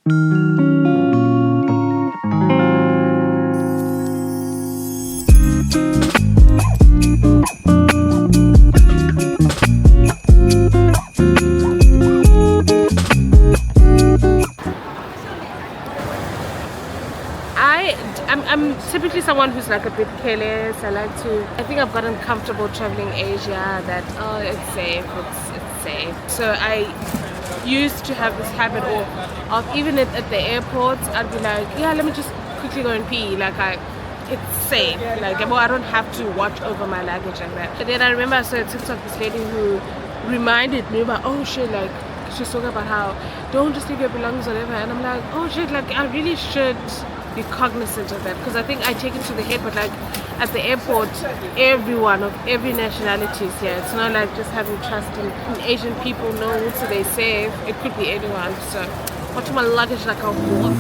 I'm typically someone who's like a bit careless. I think I've gotten comfortable traveling Asia that, oh, it's safe, it's safe. So I used to have this habit of even at the airport, I'd be like, yeah, let me just quickly go and pee. Like it's safe. Like, well, I don't have to watch over my luggage and that. But then I remember I saw a TikTok, this lady who reminded me about, oh shit, like she's talking about how don't just leave your belongings or whatever. And I'm like, oh shit, like I really should be cognizant of that, because I think I take it to the head. But like at the airport, everyone of every nationality is here. It's not like just having trust in Asian people. No, so they safe. It could be anyone. So watching my luggage like a walk.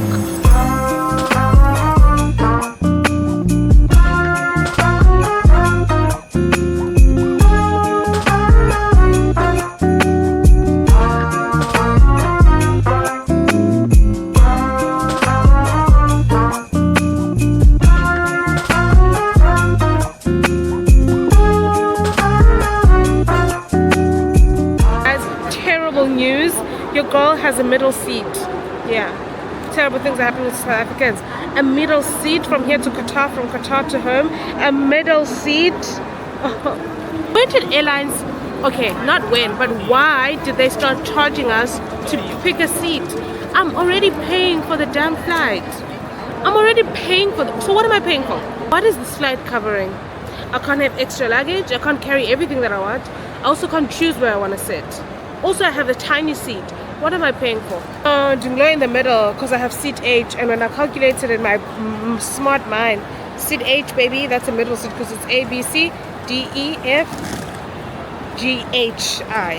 Your girl has a middle seat. Yeah, terrible things are happening with South Africans. A middle seat from here to Qatar, from Qatar to home. A middle seat. When did airlines, okay, not when, but why did they start charging us to pick a seat? I'm already paying for the damn flight. I'm already paying for so what am I paying for? What is this flight covering? I can't have extra luggage. I can't carry everything that I want. I also can't choose where I want to sit. Also, I have a tiny seat. What am I paying for? Dinglo in the middle, because I have seat H, and when I calculated in my smart mind, seat H, baby, that's a middle seat, because it's A, B, C, D, E, F, G, H, I.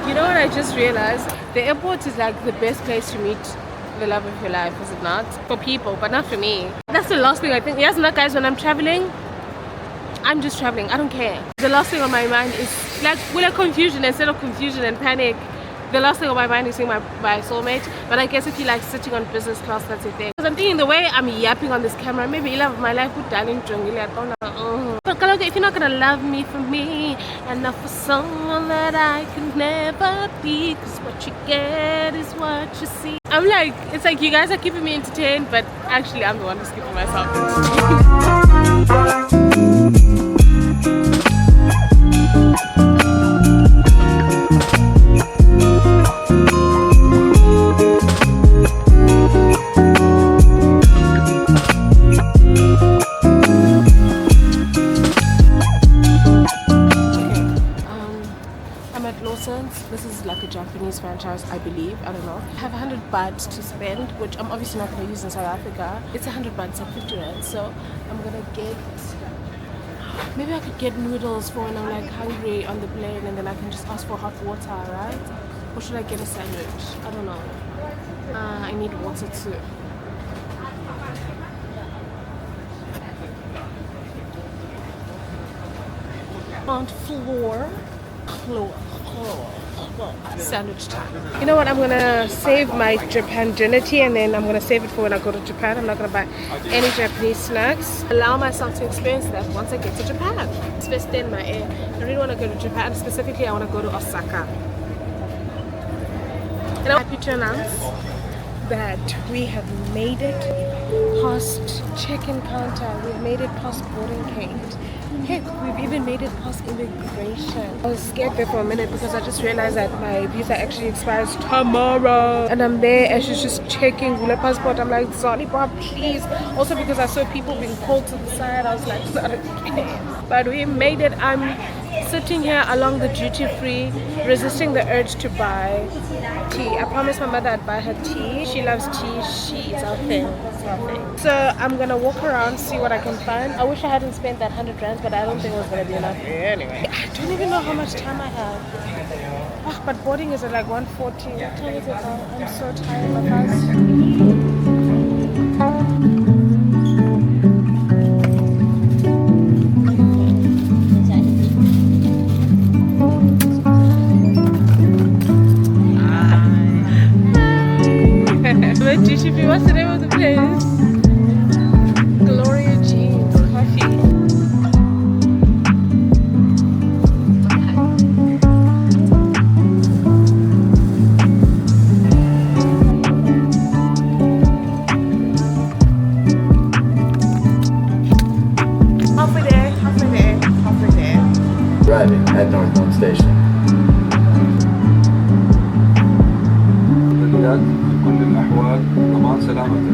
You know what I just realized? The airport is like the best place to meet the love of your life, is it not? For people, but not for me. That's the last thing I think. Yes, not guys, when I'm traveling, I'm just traveling. I don't care. The last thing on my mind is like confusion. Instead of confusion and panic, the last thing on my mind is seeing my soulmate. But I guess if you like sitting on business class, that's your thing. Because I'm thinking the way I'm yapping on this camera, maybe you love my life, good darling, but if you're not gonna love me for me and not for someone that I can never be, because what you get is what you see. I'm like, it's like you guys are keeping me entertained, but actually I'm the one who's keeping myself entertained. This is like a Japanese franchise, I believe. I don't know. I have 100 baht to spend, which I'm obviously not going to use in South Africa. It's 100 baht, it's like 50 rand. So I'm going to get, maybe I could get noodles for when I'm like hungry on the plane, and then I can just ask for hot water, right? Or should I get a sandwich? I don't know. I need water too. On floor. Sandwich time. You know what? I'm gonna save my Japan dignity, and then I'm gonna save it for when I go to Japan. I'm not gonna buy any Japanese snacks. Allow myself to experience that once I get to Japan. It's best in my air. I really want to go to Japan. Specifically, I want to go to Osaka. And I'm happy to announce that we have made it past check-in counter. We've made it past boarding gate. Heck, we've even made it past immigration. I was scared there for a minute because I just realized that my visa actually expires tomorrow. And I'm there and she's just checking the passport. I'm like, sorry, Bob, please. Also because I saw people being called to the side, I was like, not again. But we made it. I'm sitting here along the duty-free, resisting the urge to buy tea. I promised my mother I'd buy her tea. She loves tea. She's our thing. It's our thing. So I'm gonna walk around, see what I can find. I wish I hadn't spent that 100 rands, but I don't think it was gonna be enough. Anyway, I don't even know how much time I have. Oh, but boarding is at like 1:40. What time is it now? I'm so tired, my guys. GTP, what's the name of the place? Gloria Jean's Coffee. Halfway there, halfway there, halfway there. Driving at Northmount Station. في كل الأحوال ضمان سلامتك.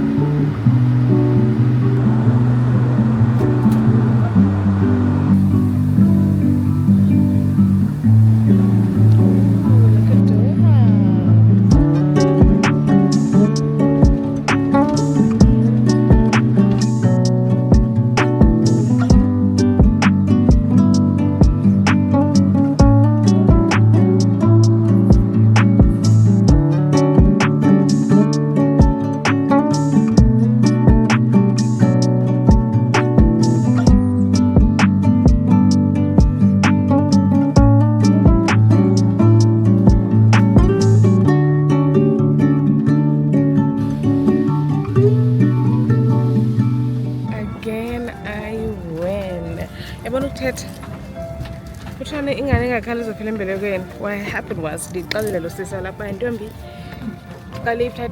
What happened was the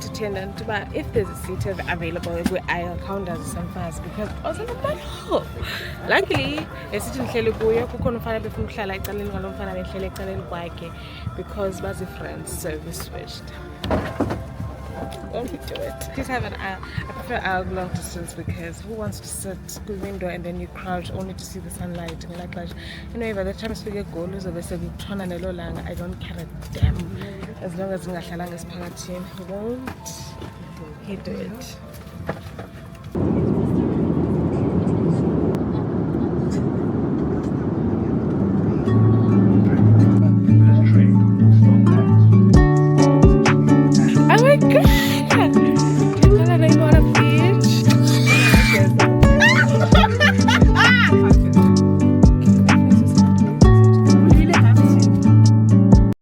attendant, but if there's a seat available, I'll count as some fast because I was in the middle. Luckily, a seat in Heliguya who couldn't find a different like because was a friend, so we switched. Don't do it. Please have an aisle. I prefer aisle long distance because who wants to sit the window and then you crouch only to see the sunlight and like by the time we get goals of us we turn on a low lang, I don't care a damn as long as we won't hate it.